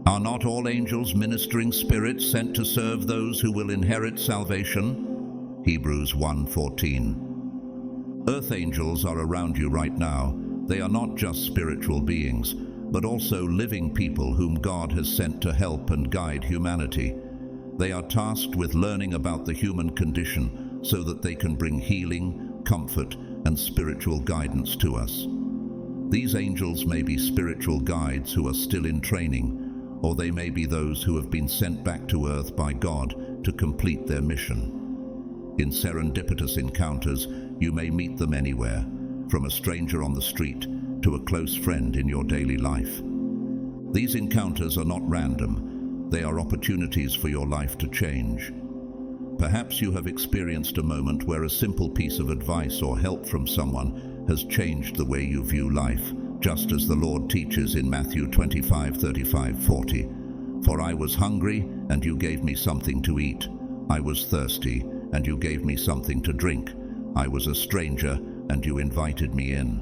Are not all angels ministering spirits sent to serve those who will inherit salvation? Hebrews 1:14. Earth angels are around you right now. They are not just spiritual beings, but also living people whom God has sent to help and guide humanity. They are tasked with learning about the human condition so that they can bring healing, comfort, and spiritual guidance to us. These angels may be spiritual guides who are still in training, or they may be those who have been sent back to earth by God to complete their mission. In serendipitous encounters, you may meet them anywhere, from a stranger on the street to a close friend in your daily life. These encounters are not random. They are opportunities for your life to change. Perhaps you have experienced a moment where a simple piece of advice or help from someone has changed the way you view life, just as the Lord teaches in Matthew 25:35-40. For I was hungry, and you gave me something to eat. I was thirsty, and you gave me something to drink. I was a stranger, and you invited me in.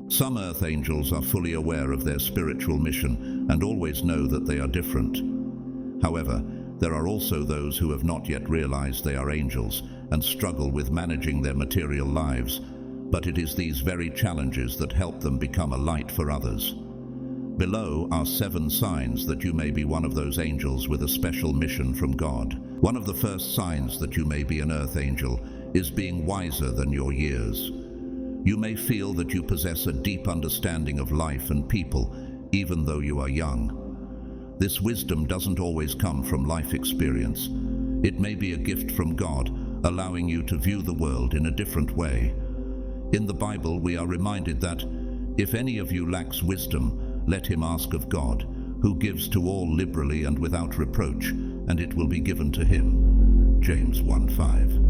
Some earth angels are fully aware of their spiritual mission and always know that they are different. However, there are also those who have not yet realized they are angels and struggle with managing their material lives, but it is these very challenges that help them become a light for others. Below are 7 signs that you may be one of those angels with a special mission from God. One of the first signs that you may be an earth angel is being wiser than your years. You may feel that you possess a deep understanding of life and people, even though you are young. This wisdom doesn't always come from life experience. It may be a gift from God, allowing you to view the world in a different way. In the Bible, we are reminded that, if any of you lacks wisdom, let him ask of God, who gives to all liberally and without reproach, and it will be given to him. James 1:5.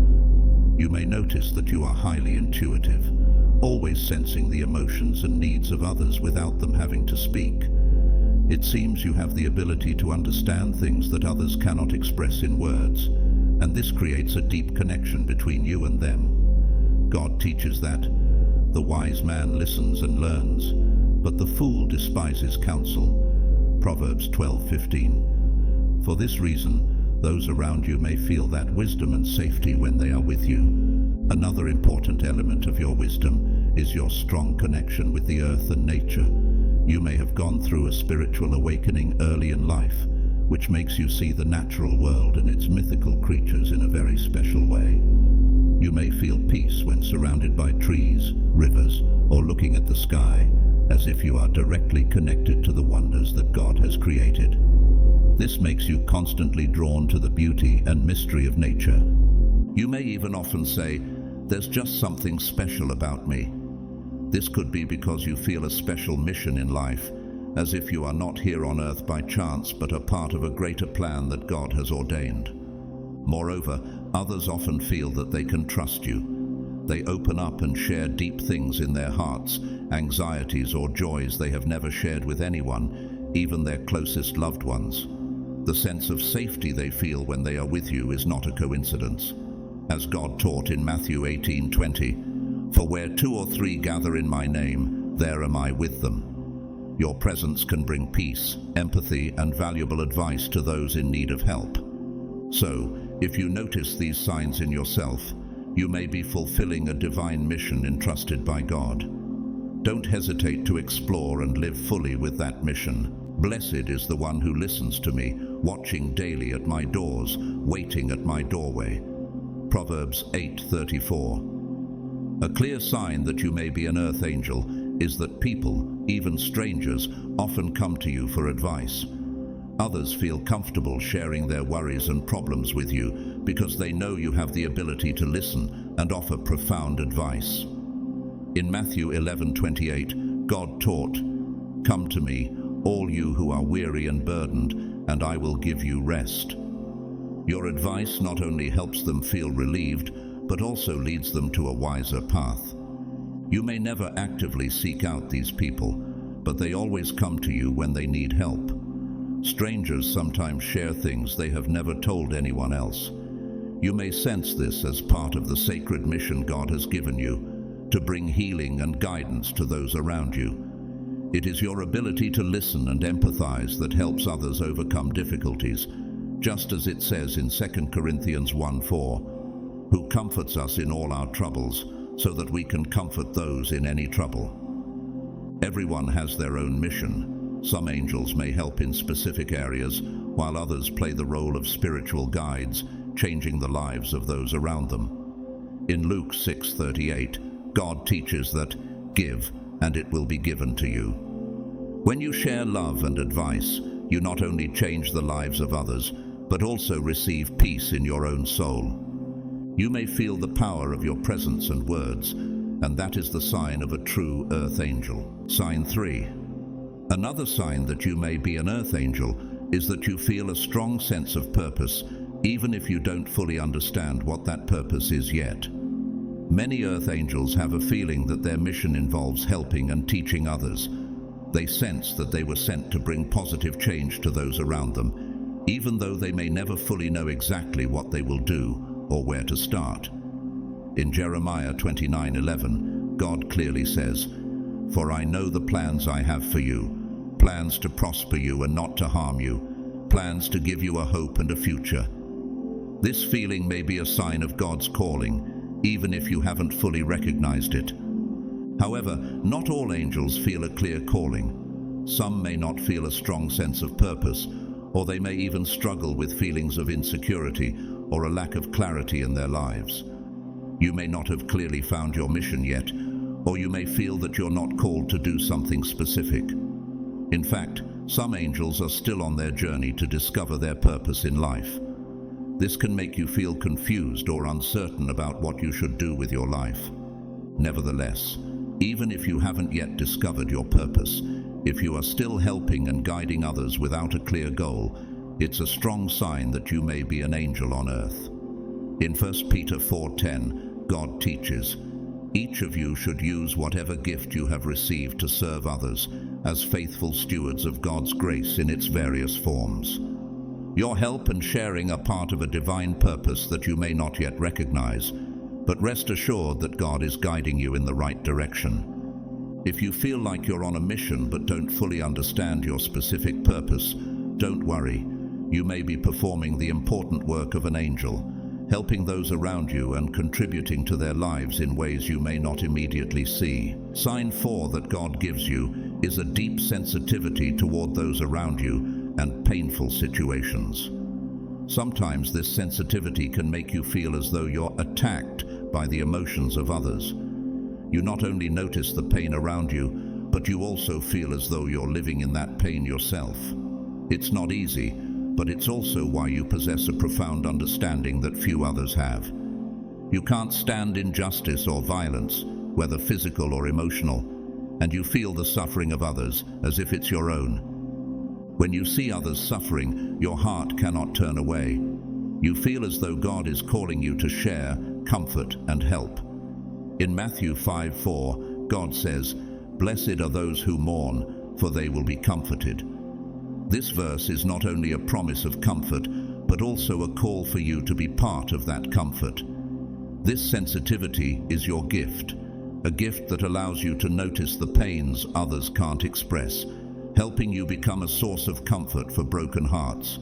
You may notice that you are highly intuitive, always sensing the emotions and needs of others without them having to speak. It seems you have the ability to understand things that others cannot express in words, and this creates a deep connection between you and them. God teaches that the wise man listens and learns, but the fool despises counsel. Proverbs 12:15. For this reason, those around you may feel that wisdom and safety when they are with you. Another important element of your wisdom is your strong connection with the earth and nature. You may have gone through a spiritual awakening early in life, which makes you see the natural world and its mythical creatures in a very special way. You may feel peace when surrounded by trees, rivers, or looking at the sky, as if you are directly connected to the wonders that God has created. This makes you constantly drawn to the beauty and mystery of nature. You may even often say, "There's just something special about me." This could be because you feel a special mission in life, as if you are not here on earth by chance, but are part of a greater plan that God has ordained. Moreover, others often feel that they can trust you. They open up and share deep things in their hearts, anxieties or joys they have never shared with anyone, even their closest loved ones. The sense of safety they feel when they are with you is not a coincidence. As God taught in Matthew 18:20, "For where 2 or 3 gather in my name, there am I with them." Your presence can bring peace, empathy, and valuable advice to those in need of help. So, if you notice these signs in yourself, you may be fulfilling a divine mission entrusted by God. Don't hesitate to explore and live fully with that mission. Blessed is the one who listens to me, watching daily at my doors, waiting at my doorway. Proverbs 8:34. A clear sign that you may be an earth angel is that people, even strangers, often come to you for advice. Others feel comfortable sharing their worries and problems with you because they know you have the ability to listen and offer profound advice. In Matthew 11:28, God taught, "Come to me, all you who are weary and burdened, and I will give you rest." Your advice not only helps them feel relieved, but also leads them to a wiser path. You may never actively seek out these people, but they always come to you when they need help. Strangers sometimes share things they have never told anyone else. You may sense this as part of the sacred mission God has given you, to bring healing and guidance to those around you. It is your ability to listen and empathize that helps others overcome difficulties, just as it says in 2 Corinthians 1:4, who comforts us in all our troubles, so that we can comfort those in any trouble. Everyone has their own mission. Some angels may help in specific areas, while others play the role of spiritual guides, changing the lives of those around them. In Luke 6:38, God teaches that, "Give, and it will be given to you." When you share love and advice, you not only change the lives of others, but also receive peace in your own soul. You may feel the power of your presence and words, and that is the sign of a true earth angel. Sign 3. Another sign that you may be an earth angel is that you feel a strong sense of purpose, even if you don't fully understand what that purpose is yet. Many earth angels have a feeling that their mission involves helping and teaching others. They sense that they were sent to bring positive change to those around them, even though they may never fully know exactly what they will do or where to start. In Jeremiah 29:11, God clearly says, "For I know the plans I have for you, plans to prosper you and not to harm you, plans to give you a hope and a future." This feeling may be a sign of God's calling, even if you haven't fully recognized it. However, not all angels feel a clear calling. Some may not feel a strong sense of purpose, or they may even struggle with feelings of insecurity or a lack of clarity in their lives. You may not have clearly found your mission yet, or you may feel that you're not called to do something specific. In fact, some angels are still on their journey to discover their purpose in life. This can make you feel confused or uncertain about what you should do with your life. Nevertheless, even if you haven't yet discovered your purpose, if you are still helping and guiding others without a clear goal, it's a strong sign that you may be an angel on earth. In 1 Peter 4:10, God teaches, "Each of you should use whatever gift you have received to serve others as faithful stewards of God's grace in its various forms." Your help and sharing are part of a divine purpose that you may not yet recognize, but rest assured that God is guiding you in the right direction. If you feel like you're on a mission but don't fully understand your specific purpose, don't worry. You may be performing the important work of an angel, helping those around you and contributing to their lives in ways you may not immediately see. Sign 4 that God gives you is a deep sensitivity toward those around you and painful situations. Sometimes this sensitivity can make you feel as though you're attacked by the emotions of others. You not only notice the pain around you, but you also feel as though you're living in that pain yourself. It's not easy, but it's also why you possess a profound understanding that few others have. You can't stand injustice or violence, whether physical or emotional, and you feel the suffering of others as if it's your own. When you see others suffering, your heart cannot turn away. You feel as though God is calling you to share, comfort, and help. In Matthew 5:4, God says, "Blessed are those who mourn, for they will be comforted." This verse is not only a promise of comfort, but also a call for you to be part of that comfort. This sensitivity is your gift, a gift that allows you to notice the pains others can't express, helping you become a source of comfort for broken hearts.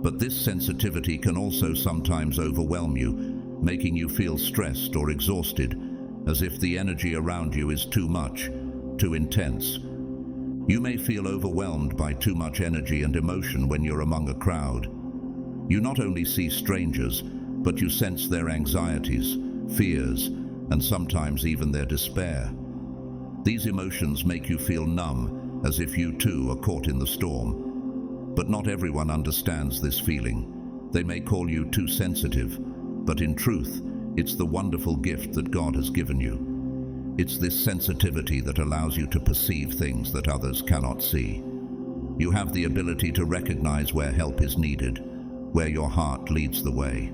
But this sensitivity can also sometimes overwhelm you, making you feel stressed or exhausted, as if the energy around you is too much, too intense. You may feel overwhelmed by too much energy and emotion when you're among a crowd. You not only see strangers, but you sense their anxieties, fears, and sometimes even their despair. These emotions make you feel numb, as if you too are caught in the storm. But not everyone understands this feeling. They may call you too sensitive, but in truth, it's the wonderful gift that God has given you. It's this sensitivity that allows you to perceive things that others cannot see. You have the ability to recognize where help is needed, where your heart leads the way.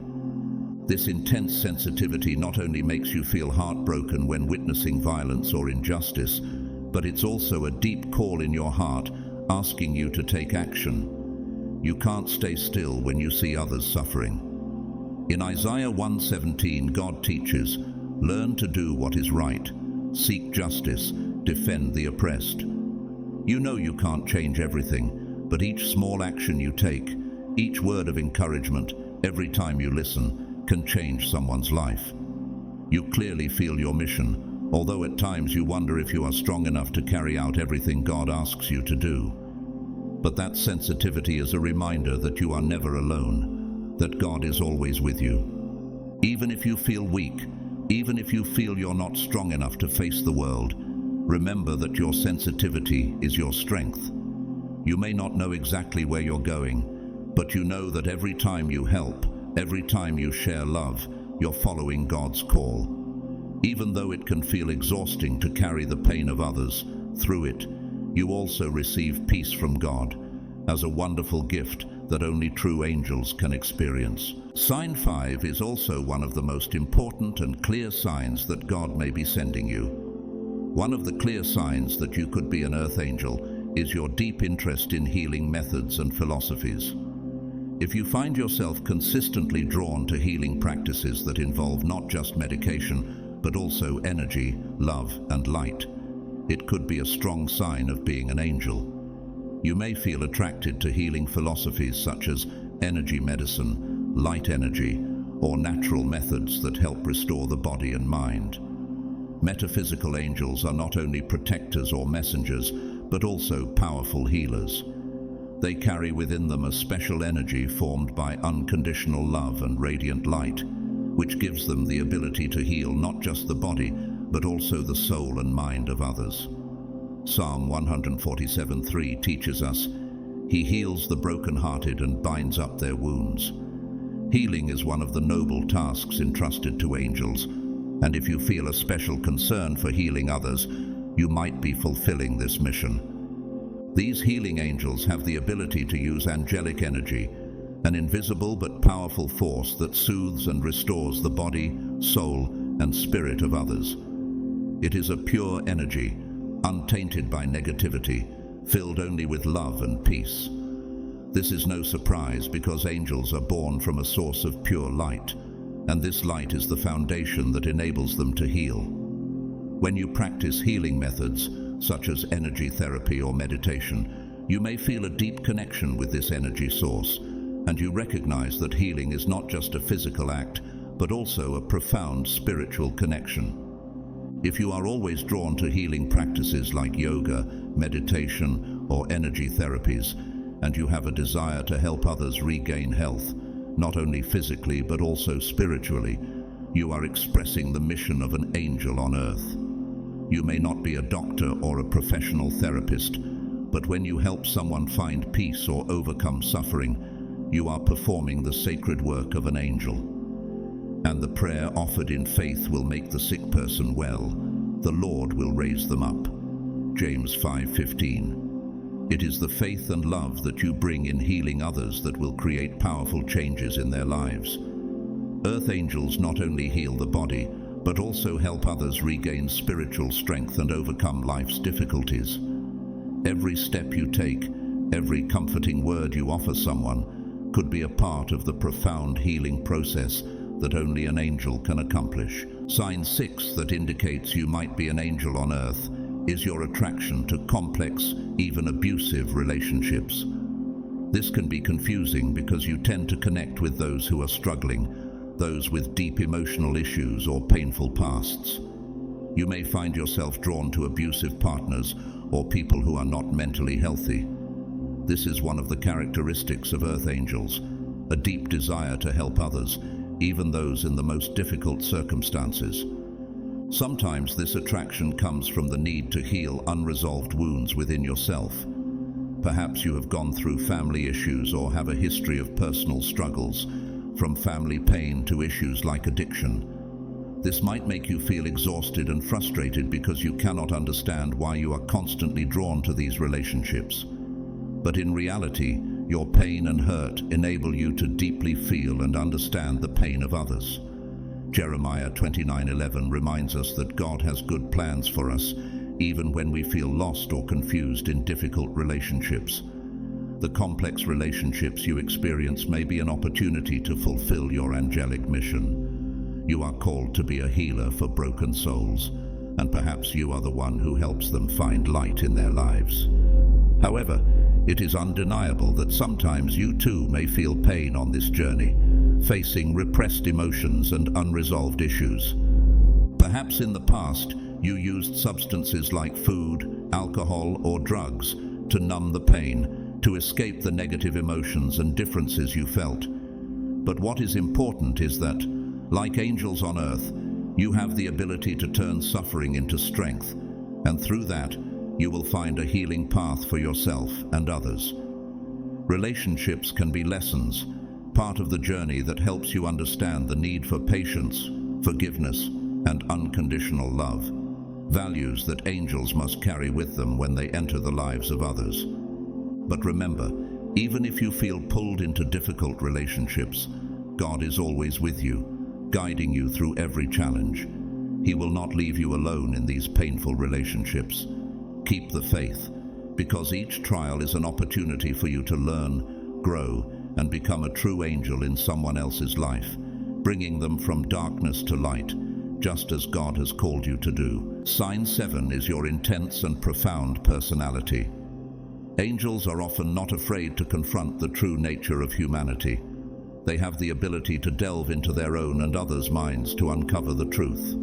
This intense sensitivity not only makes you feel heartbroken when witnessing violence or injustice, but it's also a deep call in your heart asking you to take action. You can't stay still when you see others suffering. In Isaiah 1:17, God teaches, "Learn to do what is right, seek justice, defend the oppressed." You know you can't change everything, but each small action you take, each word of encouragement, every time you listen, can change someone's life. You clearly feel your mission, although at times you wonder if you are strong enough to carry out everything God asks you to do. But that sensitivity is a reminder that you are never alone, that God is always with you. Even if you feel weak, even if you feel you're not strong enough to face the world, remember that your sensitivity is your strength. You may not know exactly where you're going, but you know that every time you help, every time you share love, you're following God's call. Even though it can feel exhausting to carry the pain of others, through it, you also receive peace from God, as a wonderful gift that only true angels can experience. Sign 5 is also one of the most important and clear signs that God may be sending you. One of the clear signs that you could be an earth angel is your deep interest in healing methods and philosophies. If you find yourself consistently drawn to healing practices that involve not just medication, but also energy, love, and light, it could be a strong sign of being an angel. You may feel attracted to healing philosophies such as energy medicine, light energy, or natural methods that help restore the body and mind. Metaphysical angels are not only protectors or messengers, but also powerful healers. They carry within them a special energy formed by unconditional love and radiant light, which gives them the ability to heal not just the body, but also the soul and mind of others. Psalm 147:3 teaches us, "He heals the brokenhearted and binds up their wounds." Healing is one of the noble tasks entrusted to angels, and if you feel a special concern for healing others, you might be fulfilling this mission. These healing angels have the ability to use angelic energy, an invisible but powerful force that soothes and restores the body, soul, and spirit of others. It is a pure energy, untainted by negativity, filled only with love and peace. This is no surprise because angels are born from a source of pure light, and this light is the foundation that enables them to heal. When you practice healing methods, such as energy therapy or meditation, you may feel a deep connection with this energy source, and you recognize that healing is not just a physical act, but also a profound spiritual connection. If you are always drawn to healing practices like yoga, meditation, or energy therapies, and you have a desire to help others regain health, not only physically but also spiritually, you are expressing the mission of an angel on earth. You may not be a doctor or a professional therapist, but when you help someone find peace or overcome suffering, you are performing the sacred work of an angel. And the prayer offered in faith will make the sick person well. The Lord will raise them up. James 5:15. It is the faith and love that you bring in healing others that will create powerful changes in their lives. Earth angels not only heal the body, but also help others regain spiritual strength and overcome life's difficulties. Every step you take, every comforting word you offer someone, could be a part of the profound healing process that only an angel can accomplish. Sign 6 that indicates you might be an angel on earth is your attraction to complex, even abusive relationships. This can be confusing because you tend to connect with those who are struggling, those with deep emotional issues or painful pasts. You may find yourself drawn to abusive partners or people who are not mentally healthy. This is one of the characteristics of earth angels, a deep desire to help others, even those in the most difficult circumstances. Sometimes this attraction comes from the need to heal unresolved wounds within yourself. Perhaps you have gone through family issues or have a history of personal struggles, from family pain to issues like addiction. This might make you feel exhausted and frustrated because you cannot understand why you are constantly drawn to these relationships. But in reality, your pain and hurt enable you to deeply feel and understand the pain of others. Jeremiah 29:11 reminds us that God has good plans for us, even when we feel lost or confused in difficult relationships. The complex relationships you experience may be an opportunity to fulfill your angelic mission. You are called to be a healer for broken souls, and perhaps you are the one who helps them find light in their lives. However, it is undeniable that sometimes you too may feel pain on this journey, facing repressed emotions and unresolved issues. Perhaps in the past, you used substances like food, alcohol, or drugs to numb the pain, to escape the negative emotions and differences you felt. But what is important is that, like angels on earth, you have the ability to turn suffering into strength, and through that, you will find a healing path for yourself and others. Relationships can be lessons, part of the journey that helps you understand the need for patience, forgiveness, and unconditional love, values that angels must carry with them when they enter the lives of others. But remember, even if you feel pulled into difficult relationships, God is always with you, guiding you through every challenge. He will not leave you alone in these painful relationships. Keep the faith, because each trial is an opportunity for you to learn, grow, and become a true angel in someone else's life, bringing them from darkness to light, just as God has called you to do. Sign 7 is your intense and profound personality. Angels are often not afraid to confront the true nature of humanity. They have the ability to delve into their own and others' minds to uncover the truth.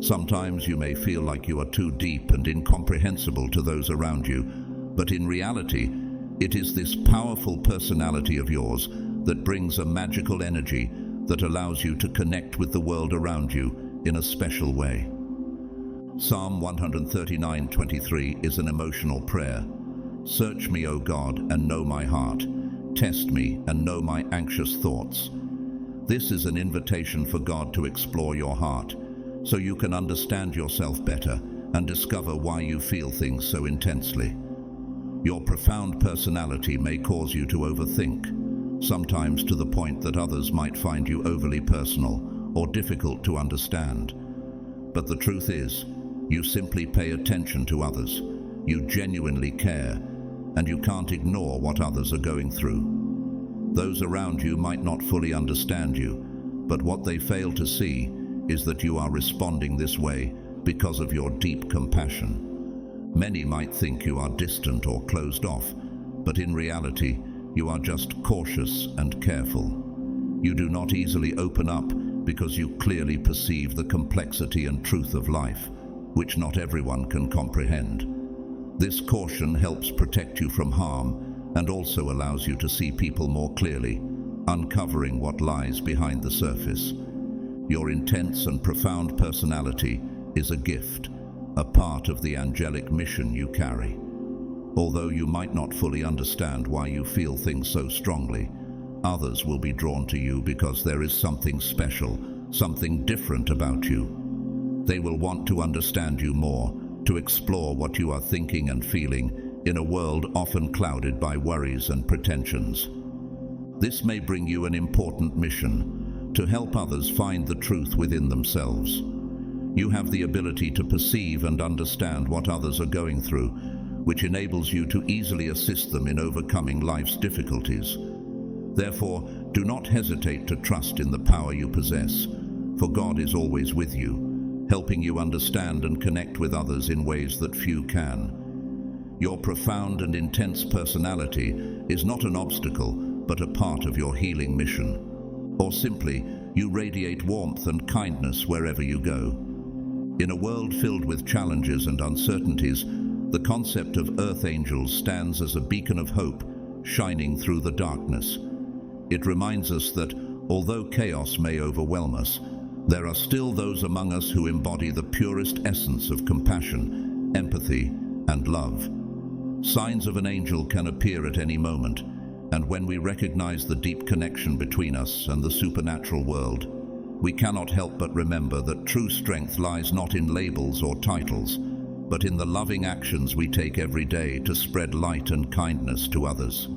Sometimes you may feel like you are too deep and incomprehensible to those around you, but in reality, it is this powerful personality of yours that brings a magical energy that allows you to connect with the world around you in a special way. Psalm 139:23 is an emotional prayer. Search me, O God, and know my heart. Test me and know my anxious thoughts. This is an invitation for God to explore your heart, so you can understand yourself better and discover why you feel things so intensely. Your profound personality may cause you to overthink, sometimes to the point that others might find you overly personal or difficult to understand. But the truth is, you simply pay attention to others, you genuinely care, and you can't ignore what others are going through. Those around you might not fully understand you, but what they fail to see is that you are responding this way because of your deep compassion. Many might think you are distant or closed off, but in reality, you are just cautious and careful. You do not easily open up because you clearly perceive the complexity and truth of life, which not everyone can comprehend. This caution helps protect you from harm and also allows you to see people more clearly, uncovering what lies behind the surface. Your intense and profound personality is a gift, a part of the angelic mission you carry. Although you might not fully understand why you feel things so strongly, others will be drawn to you because there is something special, something different about you. They will want to understand you more, to explore what you are thinking and feeling in a world often clouded by worries and pretensions. This may bring you an important mission, to help others find the truth within themselves. You have the ability to perceive and understand what others are going through, which enables you to easily assist them in overcoming life's difficulties. Therefore, do not hesitate to trust in the power you possess, for God is always with you, helping you understand and connect with others in ways that few can. Your profound and intense personality is not an obstacle, but a part of your healing mission. Or simply, you radiate warmth and kindness wherever you go. In a world filled with challenges and uncertainties, the concept of earth angels stands as a beacon of hope, shining through the darkness. It reminds us that, although chaos may overwhelm us, there are still those among us who embody the purest essence of compassion, empathy, and love. Signs of an angel can appear at any moment, and when we recognize the deep connection between us and the supernatural world, we cannot help but remember that true strength lies not in labels or titles, but in the loving actions we take every day to spread light and kindness to others.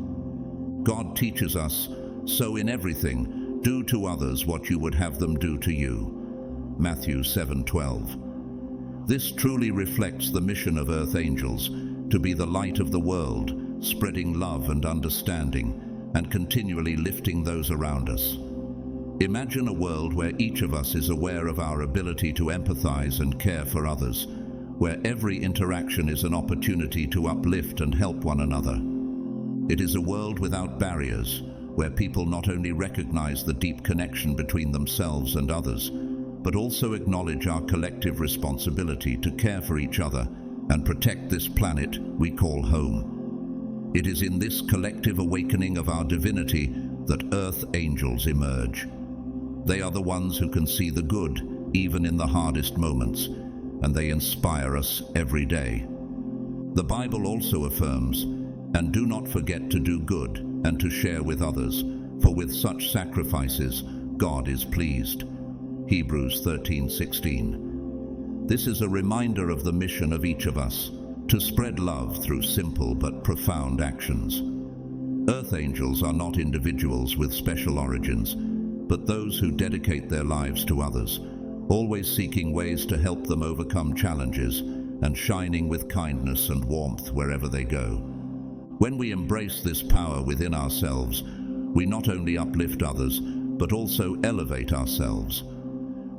God teaches us, "So in everything, do to others what you would have them do to you." Matthew 7:12. This truly reflects the mission of earth angels, to be the light of the world, spreading love and understanding, and continually lifting those around us. Imagine a world where each of us is aware of our ability to empathize and care for others, where every interaction is an opportunity to uplift and help one another. It is a world without barriers, where people not only recognize the deep connection between themselves and others, but also acknowledge our collective responsibility to care for each other and protect this planet we call home. It is in this collective awakening of our divinity that Earth angels emerge. They are the ones who can see the good, even in the hardest moments, and they inspire us every day. The Bible also affirms, "And do not forget to do good and to share with others, for with such sacrifices God is pleased." Hebrews 13:16. This is a reminder of the mission of each of us, to spread love through simple but profound actions. Earth angels are not individuals with special origins, but those who dedicate their lives to others, always seeking ways to help them overcome challenges and shining with kindness and warmth wherever they go. When we embrace this power within ourselves, we not only uplift others, but also elevate ourselves.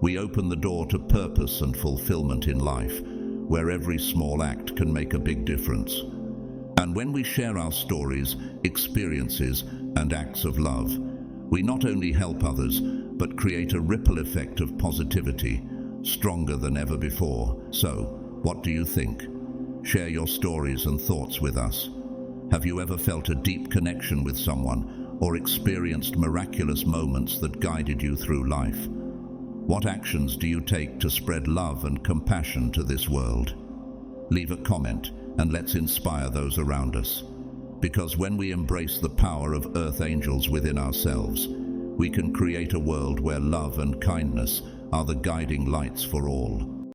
We open the door to purpose and fulfillment in life, where every small act can make a big difference. And when we share our stories, experiences, and acts of love, we not only help others, but create a ripple effect of positivity, stronger than ever before. So, what do you think? Share your stories and thoughts with us. Have you ever felt a deep connection with someone or experienced miraculous moments that guided you through life? What actions do you take to spread love and compassion to this world? Leave a comment and let's inspire those around us. Because when we embrace the power of Earth angels within ourselves, we can create a world where love and kindness are the guiding lights for all.